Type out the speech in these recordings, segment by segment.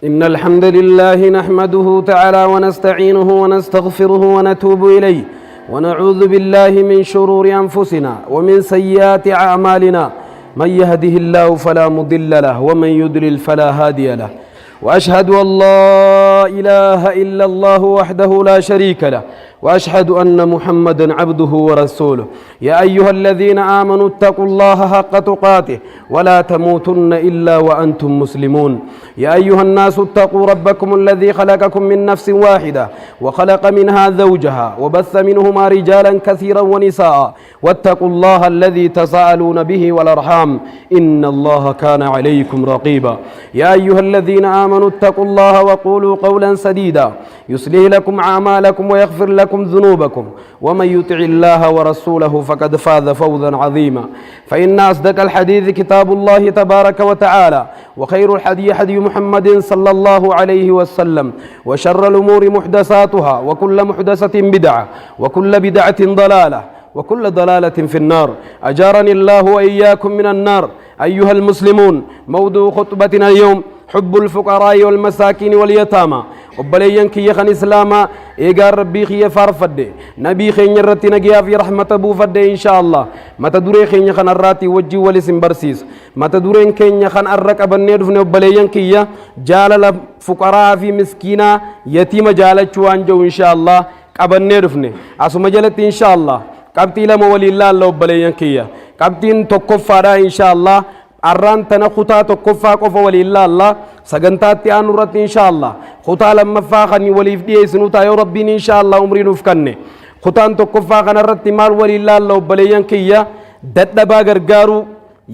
إن الحمد لله نحمده تعالى ونستعينه ونستغفره ونتوب إليه ونعوذ بالله من شرور أنفسنا ومن سيئات أعمالنا من يهده الله فلا مضل له ومن يضلل فلا هادي له وأشهد أن لا إله إلا الله وحده لا شريك له وأشهد أن محمدا عبده ورسوله يا أيها الذين آمنوا اتقوا الله حق تقاته ولا تموتن إلا وأنتم مسلمون يا أيها الناس اتقوا ربكم الذي خلقكم من نفس واحدة وخلق منها زوجها وبث منهما رجالا كثيرا ونساء واتقوا الله الذي تساءلون به والأرحام إن الله كان عليكم رقيبا يا أيها الذين آمنوا اتقوا الله وقولوا قولا سديدا يصلح لكم أعمالكم ويغفر لكم ذنوبكم ومن يطع الله ورسوله فقد فاز فوزا عظيما فإن أصدق الحديث كتاب الله تبارك وتعالى وخير الحديث حديث محمد صلى الله عليه وسلم وشر الأمور محدثاتها وكل محدثة بدعة وكل بدعة ضلالة وكل ضلالة في النار أجارني الله وإياكم من النار أيها المسلمون موضوع خطبتنا اليوم حب الفقراء والمساكين واليتامى وبليان كي يخن إسلاما إيقار ربي خي فارفد نبي خي نرتي نجيا في رحمة أبو فد إن شاء الله ما تدوري خي يخن الراتي وجي ولسم برسيس ما تدورين كي يخن الرك أبنيد فن وبليان كي جال الفقراء في مسكينة يتيم جال شوانجو إن شاء الله أبنيد فن أسمى جلت إن شاء الله قبتي لما ولي الله الله وبليان كي قبتين تكفارا إن شاء الله أران تنخطا تكفا قف ولي الله سجنتات أنورت إن شاء الله خطا لما فاخني ولي فدي سنوتا يا ربي إن شاء الله عمري نفكني خطا تكفا خنرت مال ولي الله وبليان كيا ددبا غرغارو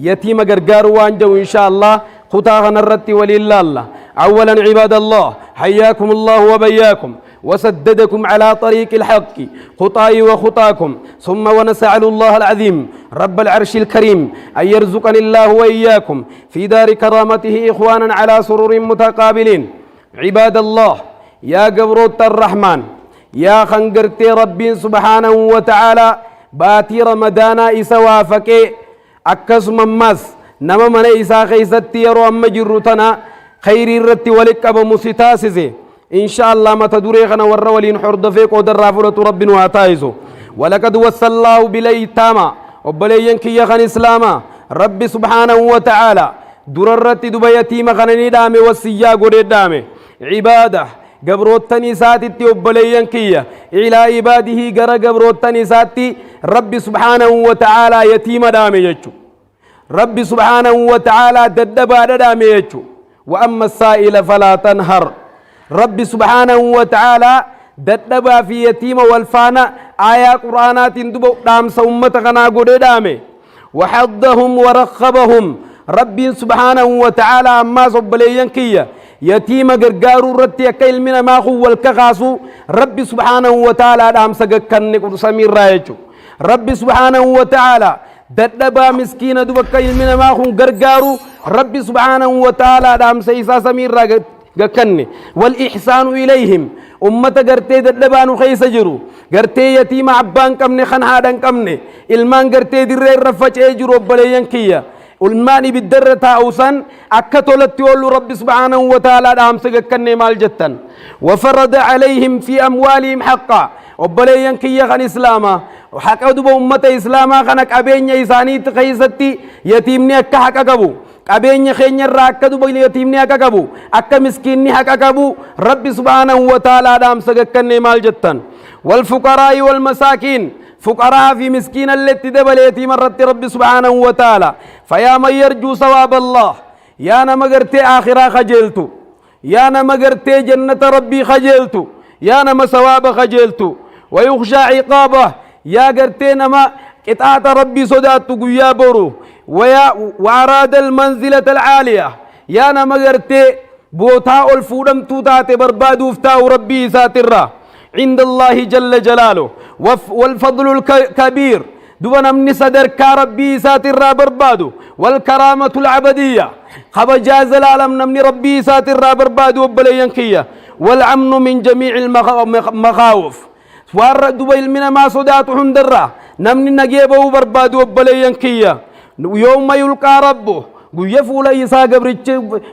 يتيم غرغارو وانجو إن شاء الله خطا خنرت ولي الله أولا عباد الله حياكم الله وبياكم وسددكم على طريق الحق خطاي وخطاكم ثم ونسأل الله العظيم رب العرش الكريم أن يرزقني الله وإياكم في دار كرامته إخوانا على سرور متقابلين عباد الله يا قبروت الرحمن يا خنقرتي ربي سبحانه وتعالى باتي رمضان إسوافك أكس ممس نما من إسا خيستي يرو أم جرتنا خير الرت ولك أبو مسيتاسزي إن شاء الله ما تدوري خنا ورولين حرد فيك ودر رافلة ربنا واتايزو ولقد وصى الله باليتامى وبلين كي يخن إسلاما ربي سبحانه وتعالى دررت دبا يتيم خنني دامي وسيا قريد دامي عباده قبروت تنساتي وبلين كي إلى عباده قرى قبروت تنساتي ربي سبحانه وتعالى يتيم دامي يجو ربي سبحانه وتعالى ددبا دامي يجو وأما السائل فلا تنهر ربي سبحانه وتعالى ددبا في يتيم والفانا آية قرآنات دبو دام سومة غنا قد دامي وحضهم ورخبهم ربي سبحانه وتعالى أما صبليا كيا يتيم غرغارو رتي كيل من ما هو الكغاسو ربي سبحانه وتعالى دام سغكن قد سمير رايجو ربي سبحانه وتعالى ددبا مسكين دبو كيل من ما هو غرغارو ربي سبحانه وتعالى دام سيسا سمير رايجو قكني والإحسان إليهم أمة قرتي دلبان خيس جرو قرتي يتيم عبان كمني خن هادن كمني المان قرتي درير رفج اجرو بليان كيا الماني بالدر تاوسن أكتولت يقول رب سبحانه وتعالى دام سقكني مال جتا وفرض عليهم في أموالهم حقا وبليان كيا خن إسلاما وحق أدب أمة إسلاما خنك أبين يساني تخيستي يتيمني أكا حق أقبو qabeenya keenya irraa akka duba yatiimni akka qabu akka miskiinni haqa qabu rabbi subhanahu wa ta'ala dhaamsa gakkannee maal jettan wal fuqaraa'i wal masaakiin fuqaraa fi miskiina alletti dabale yatiima irratti rabbi subhanahu wa ta'ala fayaa man yarjuu sawaaba allah yaa nama gartee aakhiraa kajeeltu yaa nama gartee jannata rabbii kajeeltu yaa nama sawaaba kajeeltu wa yukhshaa ciqaabah yaa gartee nama qixaata rabbii sodaattu guyyaa boru وأراد المنزلة العالية يا نمغرتي بوتاء الفودم توتات بربادو فتاو ربي ساترة عند الله جل جلاله والفضل الكبير دون من صدر كربي ساترة بربادو والكرامة العبدية خبجاز العالم نمني ربي ساترة بربادو بلينكية والأمن من جميع المخاوف وارد دبيل من ما صدات حندرة نمني نجيبه بربادو بلينكية يوم يلقى ربه guyya fuula isaa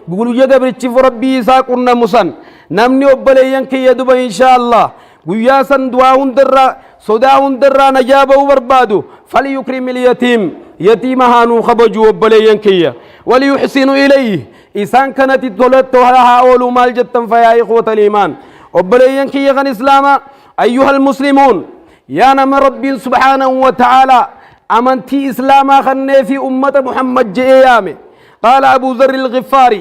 guyya gabrichi rabbii isaa qunnamusan namni obboleeyyan kiyya duba inshaa Allah guyyaa san du'aa hundarraa sodaa hundarraa najaa ba'uu barbaadu falyukrim ilyatiim yatiima haanuu kabaju obboleeyyan kiyya waliyuxsinu ilayhi isaan kanatti tolatto haa ooluu maal jettan fayaa ikhwata liimaan obboleeyyan kiyya kan islaama ayyuha almuslimuun yaa nama rabbiin subhaanahu wa ta'aalaa amantii islaamaa kannee fi ummata muhammad je'ee yaame qaala abu zarri alghifaari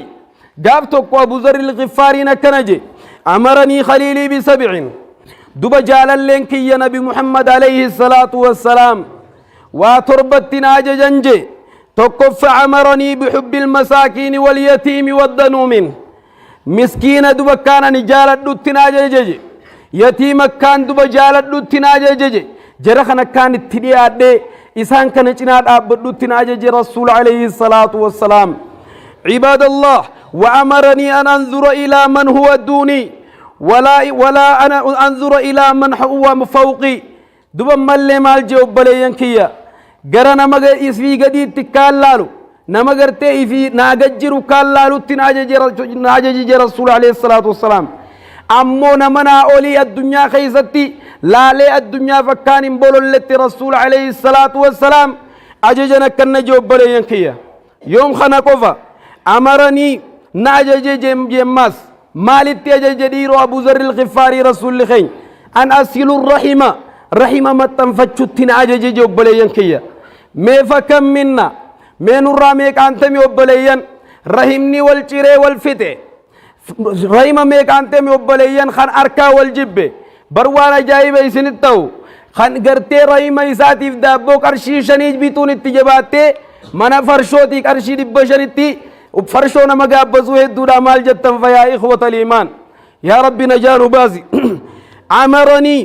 gaaf tokko abu zarri alghifaariin akkana je amaranii khaliilii bisabcin duba jaalalleen kiyya nabi muhammad alayhi salaatu wassalaam waa torbattin ajajan je tokkoffa amaranii bixubbi almasaakiini walyatiimi waddanuumin miskiina duba kaanani jaaladhuttin ajajeje yatiima kaan duba jaaladhuttin ajajeje jara kana kaan itti dhiyaadhee isaan kana cinaa dhaabbadhuttin ajaje rasuul alayhi salaatu wassalaam عباد الله وأمرني أن أنظر إلى من هو دوني ولا أنا أنظر إلى من هو فوقي دوبا مالي مال جوب بليان كيا غرانا مغا اسفي غدي تكالالو نمغرتي في ناغجرو كالالو تناجي رسول عليه الصلاة والسلام أمو نمنا أولي الدنيا خيستي لا لي الدنيا فكان بولو لتي رسول عليه الصلاة والسلام أججنا كن جوب بليان كيا يوم خنا كوفا أمرني ناجي جماس مالتي جدير أبو ذر الغفاري رسول الله أن أصل الرحمة رحمة ما تنفتشتنا أجي جوبليان كيا ما فكم منا من الراميك أنتم يوبليان رحمني والجري والفتة رحمة ميك أنتم يوبليان خان أركا والجبة بروانا جايبة يسنتو خان قرتي رحمة يساتي في دابو كرشي شنيج بيتون التجاباتي منا فرشوتي كرشي دبشرتي وفرشونا مقابزوه الدولا مال جتن فيا إخوة الإيمان يا ربي نجار بازي أمرني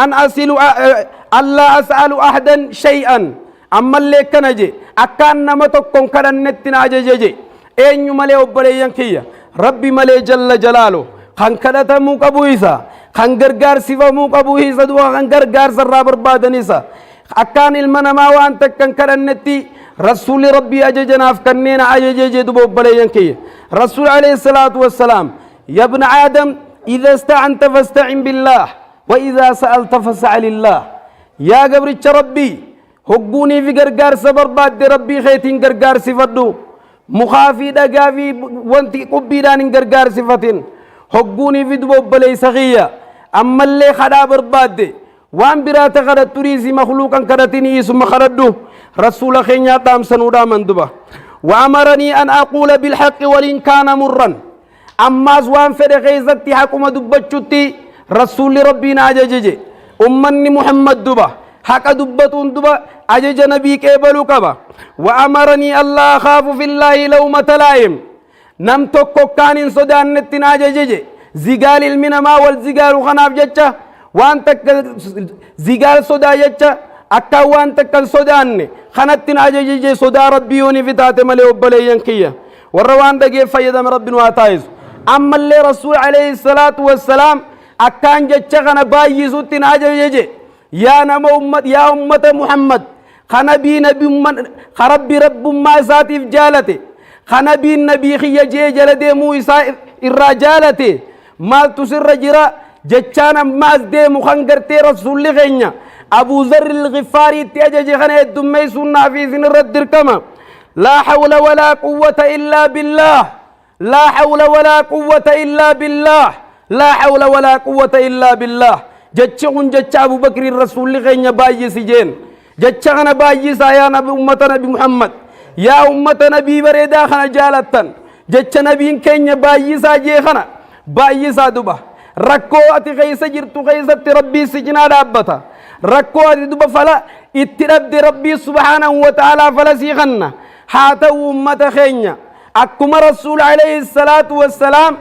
أن أسأل ألا أسأل أحدا شيئا أما اللي كنجي أكان نمتكم كرنت ناججي أين يملي أبليان كيا ربي ملي جل جلاله خان كدتا موك أبويسا خان غرغار سيفا موك أبويسا دوا خان غرغار سرابر بادنيسا أكان المنما وانتك كان كرنتي رسول ربي أججنا فكنينا أججي دبو بليان كيا رسول عليه الصلاة والسلام يا ابن آدم إذا استعنت فاستعن بالله وإذا سألت فاسأل الله يا قبرتش ربي هقوني في غرغار سبر بعد ربي خيتين غرغار صفدو مخافي دقافي وانتي قبيدان غرغار صفتين هقوني في دبو بلي سخية أما اللي خدا برباد وان برات خدا تريزي مخلوقا كدتني اسم خردو رسول خينيا دام سنودا مندبا وأمرني أن أقول بالحق وإن كان مرا أما زوان فد غيزتي حكومة دبتشتي رسول ربنا أججي أمني محمد دبا حق دبتون دبا أجج نبي كيبلو كبا وأمرني الله أخاف في الله لومة لائم نم توكو كان صدان نتنا أججي زيغال المنما والزيغال خناف جتشا وان تك زيغال صدا جتشا akka waan takkan sodaanne kanattin ajajeje sodaa rabbiyooni fitaate malee obboleeyyan kiyya warra waan dhagee fayyadame rabbiin waa taayisu ammallee rasuul alayhi salaatu wassalaam akkaan jecha kana baay'isuttin ajajeje yaa nama yaa ummata muhammad kanabii rabbi rabbummaa isaatiif jaalate kanabiin nabii kiyya jee jala deemuu isaa irraa jaalate maaltu sirra jira jechaan ammaas deemu kan gartee rasuulli keenya أبو ذر الغفاري تيجي خنا الدمي سنة في سن الرد كما لا حول ولا قوة إلا بالله لا حول ولا قوة إلا بالله لا حول ولا قوة إلا بالله جتشون جتش أبو بكر الرسول غين باي سجين جتشنا باي سايا نبي أمة نبي محمد يا أمة نبي بريدا خنا جالتن جتش نبي كين باي ساجي خنا باي سادوبا ركو أتي غيس جرتو غيس ربي سجنا دابتا ركو دوبا فلا اترد ربي سبحانه وتعالى فلا سيغنا حتى أمة خينيا أكما رسول عليه الصلاة والسلام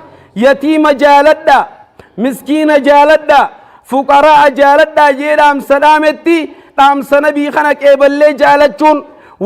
يتيم جالدا مسكين جالدا فقراء جالدا جيرام سلامتي تام سنبي خنك إبلي جالتشون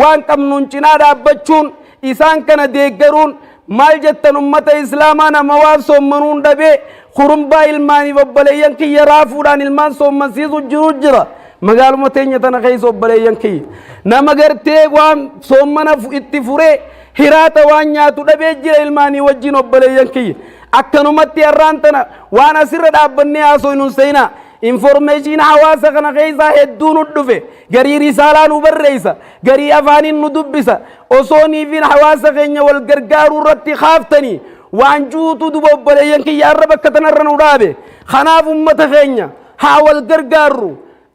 وان كم ننشنا دابتشون إسان كان ديگرون مال جتن أمة إسلامانا مواب سومنون دبي خرمبا ilmaani obboleeyyan kiyya raafuudhaan ilmaan soommansiisu jiru jira magaaluma teenya tana keessa obboleeyyan kiyya nama gartee waan soommana itti furee هرات وانياتو دبيجر الماني وجين وبليان كي أكنمتي الرانتنا وانا سر دابني أسوي نسينا information حواسا كنا غيزا هدون الدفع غري رسالة نبرئيسا غري أفاني ندبسا أصوني فين حواسا غينيا والغرغار رتي خافتني وانجوتو دبو بليان كي يا رب كتنرن ودابي خناف أمت غينيا حاول غرغارو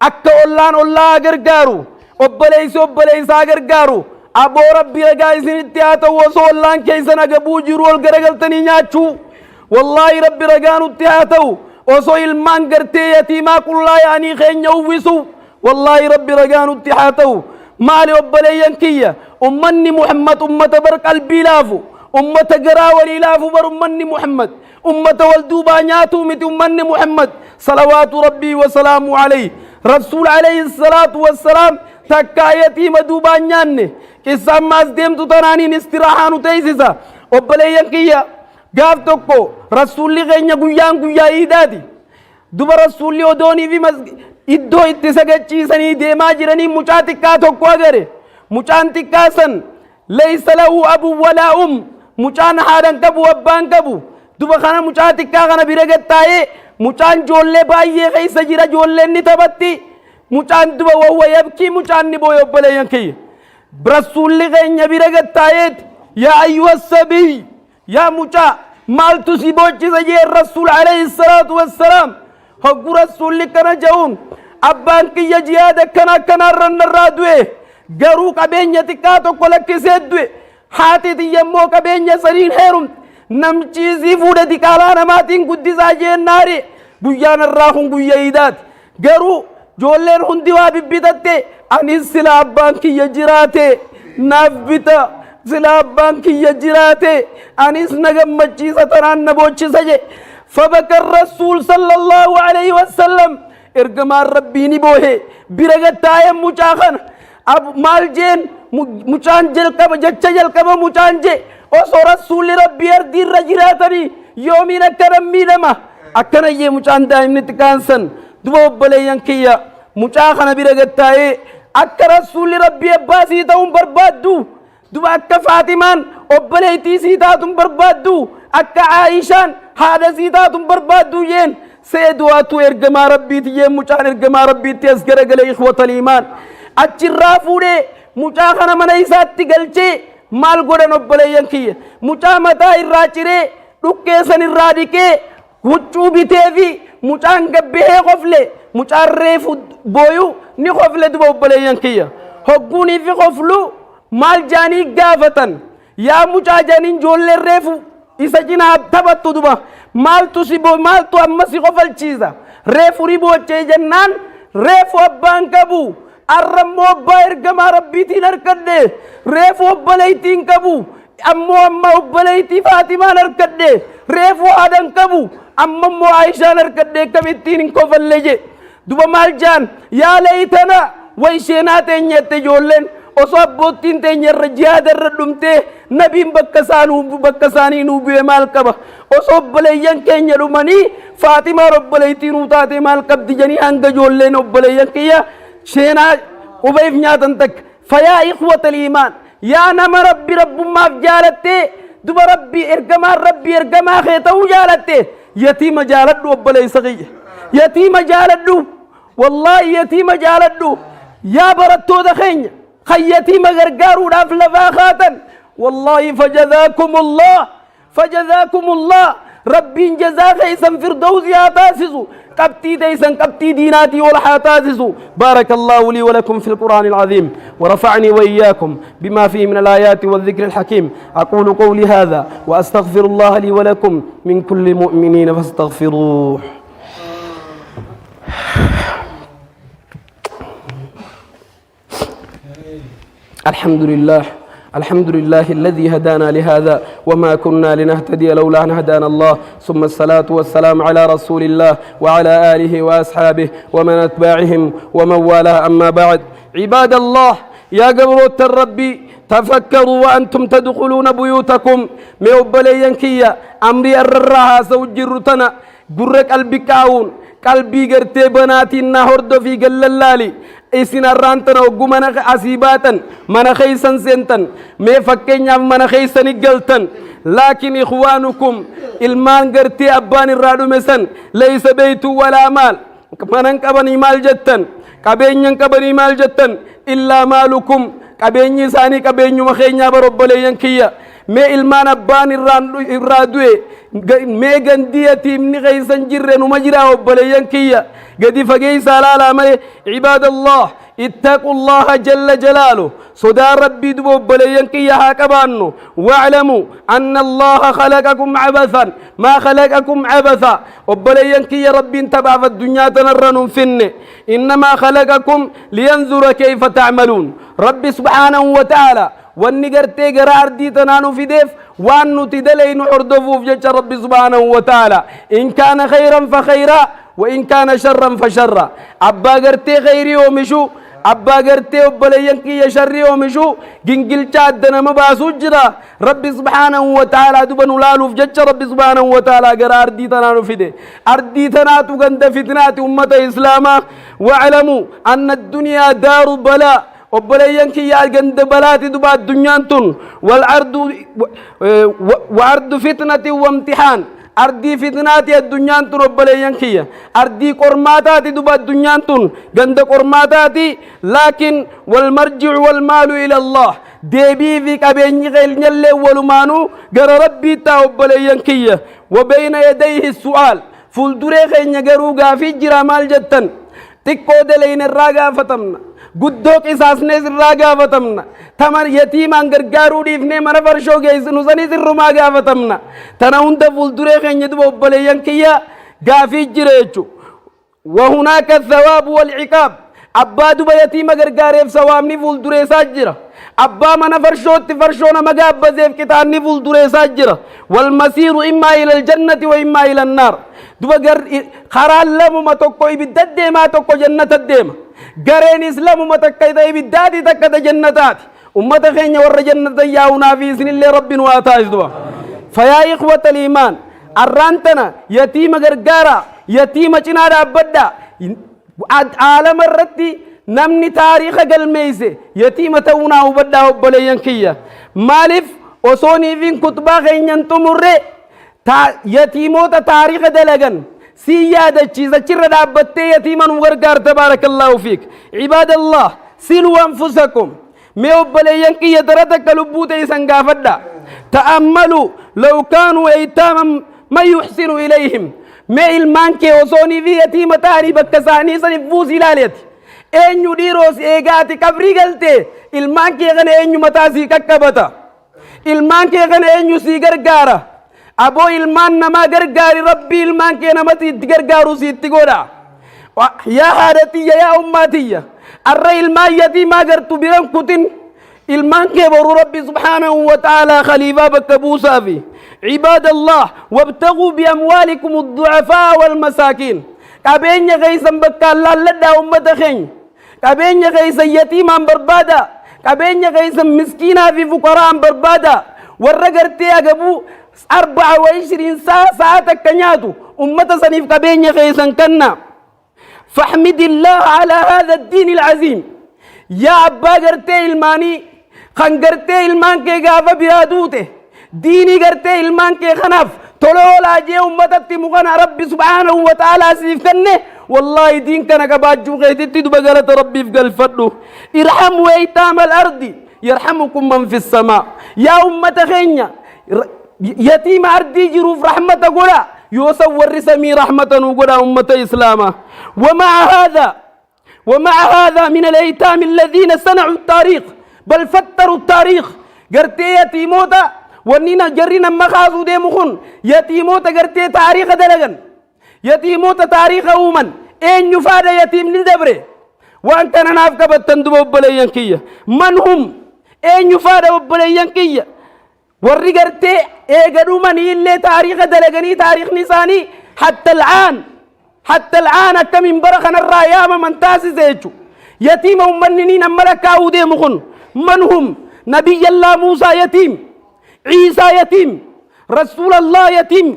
أكا أولان أولا غرغارو أبليسا غرغارو أبو ربي رجايزين التياتو وصولان كيسنا قبو جيرو الغرغلتني نياتشو والله ربي رجانو التياتو وصويل مانغرتي يتيما كلا يعني خين يوفسو والله ربي رجانو التياتو مالي أبليان كيا أمني محمد أمة بر قلبي لافو أمة قراولي لافو بر أمني محمد أمة والدوبا نياتو مت أمني محمد صلوات ربي وسلامه عليه رسول عليه الصلاة والسلام تكايتي مدوبا نياني كسام ماس ديمتو تنانين استراحانو تيسيسا وبليان كيا قاف توكو رسولي غينيا قيان قيا إيدادي دوبا رسولي ودوني في إدو اتساقات چيساني ديما جراني مچاتكا توكو اگره مچانتكا سن ليس له أبو ولا مچان حادن كبو أبان كبو دوبا خانا مچاتكا خانا برغت تاي مچان جولي بايي غيسا جرا جولي نتبتي مچان دوبا وهو يبكي مچان نبو يبليان كيا برسول غينيا برغت تايت يا أيها السبي يا مچا مال تسيبوچ سجي الرسول عليه الصلاة والسلام حق رسول كنا جون أبان كي جهاد كنا رن الرادوه غرو قبينيا تكاتو كولك سيدوه حاتي تيمو قبينيا سرين هيرم نمچيزي فودة ديكالانا ماتين قدسا جين ناري بيان الراخون بيا إيداد غرو جولين هندوا ببتت أني سلا أبان كي جراته نافبتا سلا أبان كي جراته أنيس نغم مجيسة تران نبوچ سجي فبكى الرسول صلى الله عليه وسلم ارغمان ربي نبوه برغتايا مچاخن اب مال جين مچان جلقب جچا جلقب مچان جي وصو رسول ربي اردين رجراتني يومين اكرمي لما اكنا يه مچان دائم نتكانسن دو بليان كيا مچاخن برغتايا اك رسول ربي اباسي تاون بربادو دو اك فاطمان وبليتي سيداتم بربادو اك عائشان هذا سيداتم بربادو ين سيدواتو ارغما ربي تيه مچان ارغما ربي تيسكر گله اخوة الايمان اچرافوده مچاخنا منيساتي گلچه مال گودن وبليان كي مچا متا الراچره دكيسن الراديكه huccuu biteefi mucaan gabbihee qofle mucaan reefu booyu ni qofle duba obboleeyyan kiyya hogguunii fi qoflu maal jaanii gaafatan yaa mucaa jaaniin joolleen reefu isa cinaa taphattu duba maaltu amma si qofalchiisa reefu riboochee jennaan reefu abbaan qabu arrammoo abbaa ergamaa rabbiitiin harkadhe reefu obboleeytiin qabu ammoo amma obboleeytii faatimaan harkadhe reefu haadhan qabu amma ammoo Aishaan harkadhe kamittiin hin kofalle je duba maal jaan yaa laytana way sheenaa teenyette ijoolleen osoo abboottiin teenyarra jihaadarra dhumtee nabiin bakka isaanii nuu bu'e maal qaba osoo obboleeyyan keenya dhumanii faatimaan obboleeytii nuu taate maal qabdi janii hanga ijoolleen obboleeyyan kiyya sheenaa qubeef nyaatan takka fayaa ikhwatal iimaan yaa nama rabbi rabbummaaf jaalatte duba rabbi ergamaa kee ta'uu jaalatte yatiima jaaladhu obboleeysa kiyya yatiima jaaladhu wallaahi yatiima jaaladhu yaa barattoota keenya kan yatiima gargaaruudhaaf lafaa kaatan wallaahi fajazaakumullah rabbiin jazaa keeysan firdawsi haa taasisu قبتي ديسن قبتي ديناتي والحاتازسو بارك الله لي ولكم في القرآن العظيم ورفعني وإياكم بما فيه من الآيات والذكر الحكيم أقول قولي هذا وأستغفر الله لي ولكم من كل مؤمنين فاستغفروه الحمد لله الذي هدانا لهذا وما كنا لنهتدي لولا أن هدانا الله ثم الصلاة والسلام على رسول الله وعلى آله وأصحابه ومن أتباعهم ومن والاه أما بعد عباد الله يا قبروت الربي تفكروا وأنتم تدخلون بيوتكم ميوبليا كيا أمري الرها سوجرتنا قرق قلبي كاون قلبي قرتي بناتي النهر في قلالي إسن الرانتنا وقمنا أسيباتا من خيسا سنتن ما فكينا من خيسا نقلتن لكن إخوانكم المان قرتي أبان الرادو مسن ليس بيت ولا مال من كبني مال جتن كبين كبني مال جتن إلا مالكم كبين ثاني كبين مخينا برب لينكيا ما المان أبان الرادو ما غندية تيمني خيسا جرن ومجرى وبلينكيا قد فقيس على عباد الله اتقوا الله جل جلاله صدى ربي دبوب بلينكي هاكبانو واعلموا أن الله خلقكم عبثا ما خلقكم عبثا وبلينكي ربي انتبع في الدنيا تنرن فن إنما خلقكم لينظر كيف تعملون ربي سبحانه وتعالى والنقرتي قرار دي تنانو في ديف وأنو تدلين عردفو في جج ربي سبحانه وتعالى إن كان خيرا فخيرا وإن كان شرا فشرا أبا قرتي خيري ومشو أبا قرتي وبلينكي يشري ومشو جنجل شادنا مباسو جرا ربي سبحانه وتعالى دبن لالو في جج ربي سبحانه وتعالى قرار دي تنانو في دي أردي تناتو قند فتنات أمة إسلاما واعلموا أن الدنيا دار بلاء وبلينكي يا قند بلاتي دبا الدنيا تن وعرض فتنة وامتحان أردي فتناتي الدنيا تن وبلينكي أردي قرماتاتي دبا الدنيا تن قند قرماتاتي لكن والمرجع والمال إلى الله ديبي في كبيني غير نلي ولمانو قر ربي تا وبلينكي وبين يديه السؤال فلدري خين يقروقا في جرامال جتن تكو دلين الراقا فتمنا قدوك إساسني سراغا فتمنا تمر يتيمان غرغارو ديفني من فرشو گيسنو سني سرما فتمنا تناون دفول دريخين يدبو بليانكيا غافي جريچو وهناك الثواب والعقاب أبا دبا يتيما غرغاريف سوامني فول دريسا جرا أبا من فرشونا مغاب زيف كتاني فول دريسا جرا والمسير إما إلى الجنة وإما إلى النار دبا خرال لمو ما توقو إبداد ديما توقو جنة الديما غرين إسلام متكيدا إبدادي تكدا جنتات أمة خينيا ور جنة ياونا في سن الله رب واتاج دوا فيا إخوة الإيمان الرانتنا يتيم غرغارا يتيم چنادا أبدا عالم الرتي نمني تاريخ قلميسي يتيم تونا وبدا وبلينكيا مالف وصوني فين كتبا خينيا تمر يتيموت تاريخ دلغن سيادة چيزة چرة دابتة يتيما وغرغار تبارك الله فيك عباد الله سلوا أنفسكم ميو بلينكي يدرتك لبوت يسنقافدا تأملوا لو كانوا ايتاما ما يحسن إليهم ما المانكي وصوني في يتيمة تاني بكساني سنفوز إلاليت اين يديروس ايغاتي كبري قلتي المانكي غني اين متاسي ككبتا المانكي غني اين يسي غرغارة أبو إلمان نما غرغاري ربي إلمان كي نمتي غرغارو سيتي غودا يا حادتي يا أمتي الرأي إلمان يتي ما غرتو برم كتن إلمان كي برو ربي سبحانه وتعالى خليفة بكبوسا في عباد الله وابتغوا بأموالكم الضعفاء والمساكين كابين يغيسا بكا الله لدى أمت خين كابين يغيسا يتيما بربادا كابين يغيسا مسكينا في فقراء بربادا ورقرتي أقبو 24 ساعة كنياتو أمة سنيف كبين خيسا كنا فاحمد الله على هذا الدين العظيم يا أبا قرتي الماني خان قرتي المان كي غافة برادوته ديني قرتي المان كي خنف تلول أجي أمتك مغنى ربي سبحانه وتعالى سيف كنه والله دين كان كباجو غيتي دبقالة ربي في قلفته ارحموا ايتام الأرض يرحمكم من في السماء يا أمة خينيا يتيم أردي جروف رحمة قولا يوسور رسمي رحمة قولا أمة إسلاما ومع هذا من الأيتام الذين صنعوا التاريخ بل فتروا التاريخ قرتي يتيموتا ونينا جرينا مخازو دي مخون يتيموتا قرتي تاريخ دلغن يتيموتا تاريخ أومن إن يفاد يتيم للدبري وأنت نافك بتندب وبليانكية من هم إن يفاد وبليانكية ورّيغرتي إيغدوما نيلي تاريخ دلغني تاريخ نساني حتى الآن كم برخنا الرايام من تاسي زيجو يتيم أمنينين أمركا ودي مخن من هم نبي الله موسى يتيم عيسى يتيم رسول الله يتيم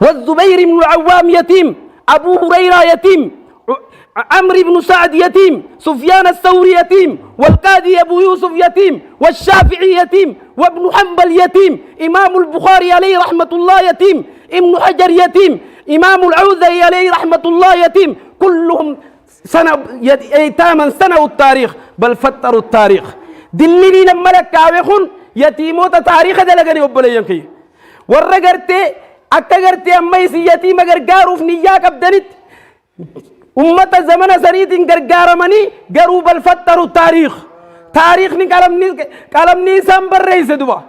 والزبير بن العوام يتيم أبو هريرة يتيم عمرو بن سعد يتيم، سفيان الثوري يتيم، والقاضي أبو يوسف يتيم، والشافعي يتيم، وابن حنبل يتيم، إمام البخاري عليه رحمة الله يتيم، ابن حجر يتيم، إمام العوذري عليه رحمة الله يتيم، كلهم ايتاما سنوا التاريخ بل فتروا التاريخ. دلني لما لك كاويخون يتيموت تاريخ دلقني وبلينكي ورقرتي أكغرتي أما يسي يتيم غرغاروف نياك أبدنت أمة زمن سريد غرغارمني غروب الفتر التاريخ تاريخ ني كلامني سامبر رئيس دبا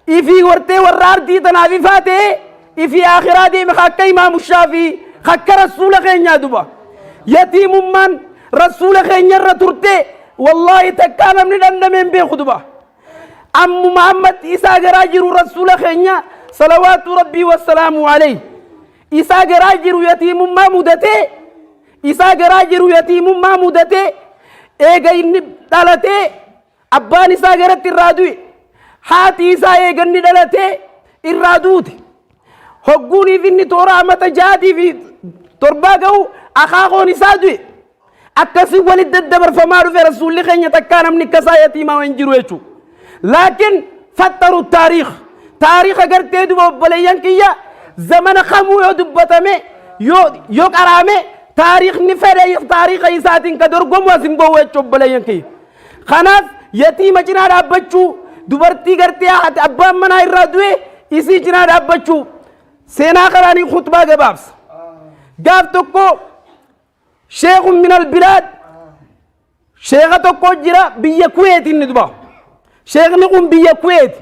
إفي ورتي ورار دي تنافي فاتي إفي آخراتي مخاك إمام الشافعي خاك رسول خينيا دبا يتيم من رسول خينيا رتورتي والله تكانا من الأندمين بيخدبا أم محمد إسا غراجر رسول خينيا صلوات ربي والسلام عليه إسا غراجر يتيم ما مدته إسا غراجر يتيم ما مدته إيغا إني دالته أبان إسا غرت الرادوي حاتي إسا إيغا إني دالته الرادوت هقوني في إني تورا متجادي في ترباقو أخاقون إسا دوي أكسي ولد الدبر فمارو في رسول الله خينيا تكانا من كسا يتيما وينجرو يشو لكن فتروا التاريخ تاريخ اگر تيدو بليان كيا زمن خمو يدبتمي يو كرامي تاريخ نفري تاريخ يساتين كدر قوم واسمبو ويتشو بليان كيا خناف يتيم جنا رابچو دوبرتي کرتے ہیں ابا منا الرادوی اسی جنا رابچو سینا قرانی خطبہ کے بابس گاف تو کو شیخ من البلاد شیخ تو کو جرا بیا کویت ندبا شیخ نقوم بیا کویت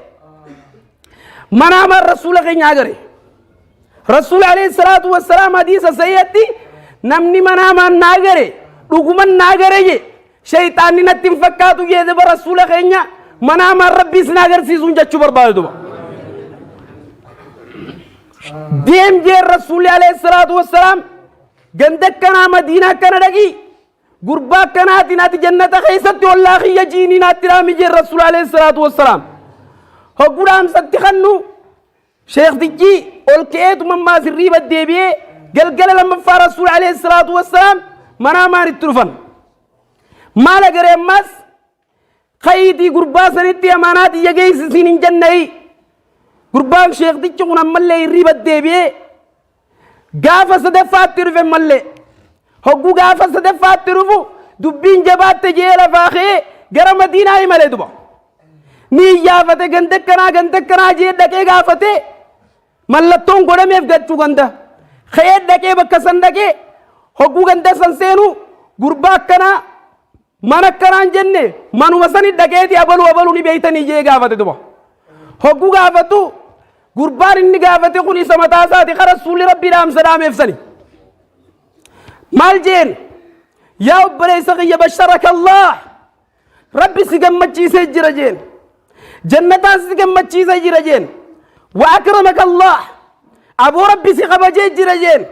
منام الرسول غين عقري رسول عليه الصلاة والسلام حديث سيدي نمني منام الناقري رقم الناقري شيطان نتم فكاتو يدب رسول غين منام الربي سناقر سيزون جاتشو بربادو ديم جير رسول عليه الصلاة والسلام گندك كنا مدينة كنا دقي قربا كنا تنات جنة خيست والله يجيني ناترامي جير رسول عليه الصلاة والسلام هقولام ستخنو شيخ دجي والكيت مما سري بديبيه قال لما فرسول عليه الصلاة والسلام منا ما نترفن ما لقرأ ماس خيدي قربا سنتي أمانات يجي سنين جنة قربان شيخ دجي قنا ملي ري بديبيه غافة صدفات ترفن ملي هقو غافة صدفات ترفو دبين جبات تجيلا فاخي غرا مدينة اي ملي دبا ni yaafate gande kana jee dhaqee gaafate mallattoon godhameef gachuu ganda khee dhaqee bakka san dhaqee hogguu ganda san seenu gurbaa akkanaa mana akkanaan jenne manuma sani dhaqeeti abalu ni beeytanii jee gaafate duba hogguu gaafatu gurbaan inni gaafate kun isa mataa isaati ka rasuulli rabbii dhaamsa dhaameef sani maal jeen yaa obboleessa kiyya basharaka allah rabbi si gammachiisee jira jeen جنة سيكم مچيزة جرجين وأكرمك الله أبو ربي سيخبجي جرجين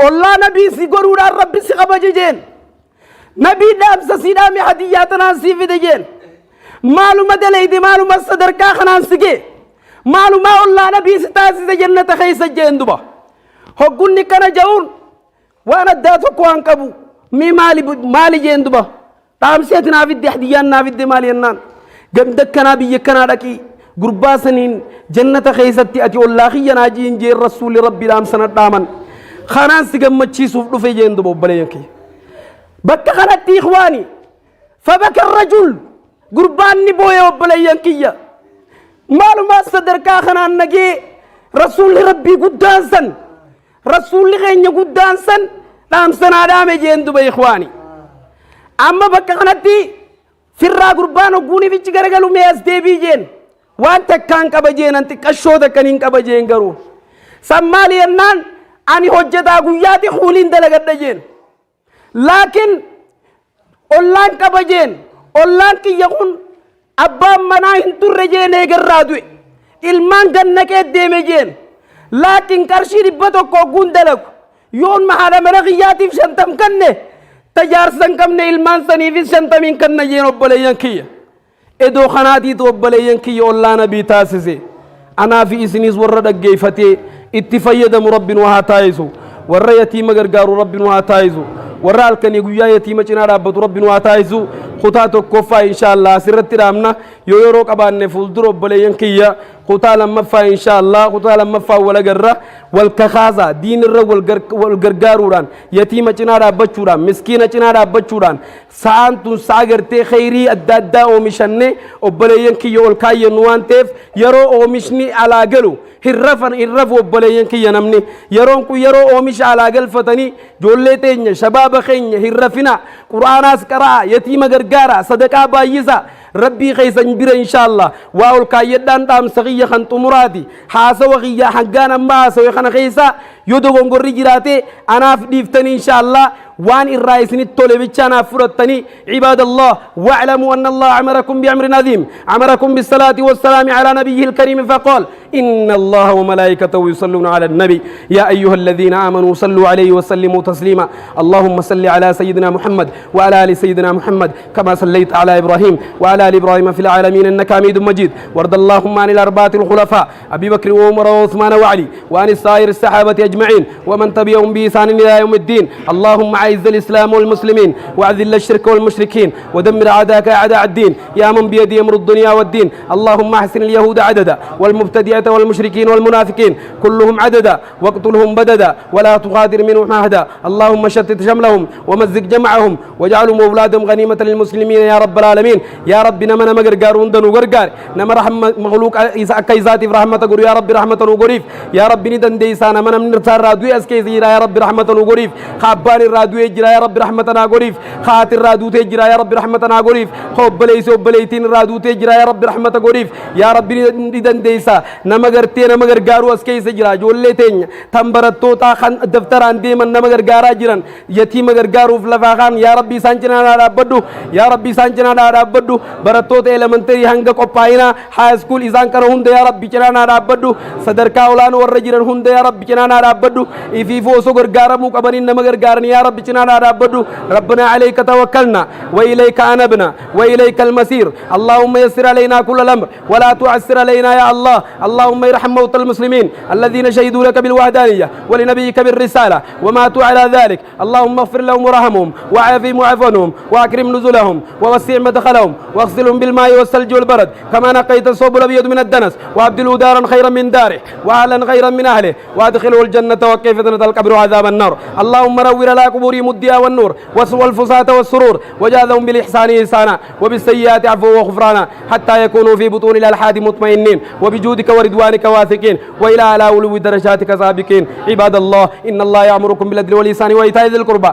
الله نبي سيقرور ربي سيخبجي جين نبي دام سسيدامي حدياتنا سيفي دجين معلومة دليدي معلومة صدر كاخنان سيكي معلومة الله نبي ستاسي جنة خيسة جين دبا حقوني كان جاون وانا داتو كوان كبو مي مالي جين دبا تام سيتنا في الدي حديان نافي الدي مالي النان قمدك كنا بيكنا لكي قربا سنين جنة خيستي أتي والله يناجين جي الرسول ربي لام سنة دامن خانان سيقم مچيسوف دفي جين دبو بلينكي بك خانتي إخواني فبك الرجل قربان نبوية وبلينكي مالو ما صدر كاخنان نجي رسول ربي قدان سن رسول غيني قدان سن لام سنة دام جين دبو إخواني أما بك خانتي firraa gurbaan ogguuni fichi garagalu mees deebii jeen waan takkaan qaba jeen anti qashooda kaniin qaba jeen garuu sammaali yennaan ani hojjetaa guyyaati huuliin dalagadha jeen laakiin ollaan qaba jeen ollaan kiyya kun abbaan manaa hin turre jeen eegarraa du'e ilmaan gannaqee deeme jeen laakiin qarshii 100 ogguun dalagu yoon mahaadha mana kiyyaatiif 50 kanne تجارسن كم نه إلمان سنيفيس شنتمين كن نجين أبليان كيا إدو خناتي تو أبليان كيا الله نبي تاسسه أنا في إسنيس ورد الجيفتي اتفايد مرب وهاتايزو وريتي مغرغار رب وهاتايزو ورال كان يقول يا يتيم جنا رب ربنا واتايزو خطاتو كوفا إن شاء الله سرت رامنا يوروك أبان نفولدرو بلين كيا خطا لما فا إن شاء الله خطا لما فا ولا جرة والكخازة دين الرو والجرجاروران يتيم جنا رب شوران مسكين جنا رب شوران سانتون ساغرتي خيري الدادا ومشني وبلين كيا والكاي نوانتف يرو ومشني على جلو هرفن هرف وبلين كيا نمني يرونكو يرو ومش على جل فتني جولتين شباب خين هرفنا قرآن أسكرا يتيم جرجارا صدقة بايزا ربي خيس نبير إن شاء الله وأول كايدان تام سقيا خن تمراتي حاسة وقيا حقانا ما سوي خن خيسا يدوغون قري جراتي أنا فديفتني إن شاء الله وان الرئيس نتولي بيتشانا فرطني عباد الله واعلموا أن الله أمركم بأمر عظيم أمركم بالصلاة والسلام على نبيه الكريم فقال إن الله وملائكته يصلون على النبي يا أيها الذين آمنوا صلوا عليه وسلموا تسليما اللهم صل على سيدنا محمد وعلى آل سيدنا محمد كما صليت على إبراهيم وعلى آل إبراهيم في العالمين إنك حميد مجيد وارض اللهم عن الأربعة الخلفاء أبي بكر وعمر وعثمان وعلي وعن السائر الصحابة أجمعين ومن تبعهم بإحسان إلى يوم الدين اللهم أعز الإسلام والمسلمين وأذل الشرك والمشركين ودمر أعداءك أعداء الدين يا من بيده أمر الدنيا والدين اللهم أحسن اليهود عددا والمبتدئة والمشركين والمنافقين كلهم عددا واقتلهم بددا ولا تغادر منهم أحدا اللهم شتت شملهم ومزق جمعهم واجعلهم أولادهم غنيمة للمسلمين يا رب العالمين يا رب نمنا مغرغار وندن وغرغار نما رحمة مخلوق كيزاتي برحمة غرو يا رب رحمة وغريف يا رب ندن ديسانا من نرتار رادوي اسكي يا رب رحمة وغريف خابان الرادوي جرا يا رب رحمتنا غريف خاطر رادو تجرا يا رب رحمتنا غريف حب ليس وبليتين رادو تجرا يا رب رحمة غريف يا رب ندن ديسا نما غرتي نما غرغارو اسكي سجرا جولتين تمبرتو تا خان دفتران دي من نما غرغارا جيران يتيم غرغارو فلفاخان يا ربي سانجنا دا بدو يا ربي سانجنا دا بدو برتو elementary hanga qophaayina high school isaan kana hunda ya rabbi cinana dhaabbadhu sadarkaa olaanoo warra jiran hunda ya rabbi cinana dhaabbadhu ifiif osoo gargaaramuu qabanin nama gargaaran ya rabbi cinana dhaabbadhu rabbana alayka tawakkalna wa ilayka anabna wa ilayka almasir allahumma yassir alayna kull al-amr wa la tu'assir alayna ya allah allahumma irham mawta al-muslimin alladhina shahidu laka bil wahdaniyya wa li nabiyyika bir risala wa matu ala dhalik allahumma ighfir lahum warhamhum wa afihim wa'afhum wa akrim nuzulahum wa wasi' madkhalahum واغسلهم بالماء والثلج والبرد كما نقيت الثوب الابيض من الدنس وابدله دارا خيرا من داره واهلا خيرا من اهله وادخله الجنه وكيف فتنه القبر وعذاب النار اللهم نور على قبورهم الضياء والنور والفساة والسرور وجازهم بالاحسان احسانا وبالسيئات عفوا وغفرانا حتى يكونوا في بطون الالحاد مطمئنين وبجودك ورضوانك واثقين والى اعلى علو درجاتك سابقين عباد الله ان الله يامركم بالعدل والاحسان وايتاء ذي القربى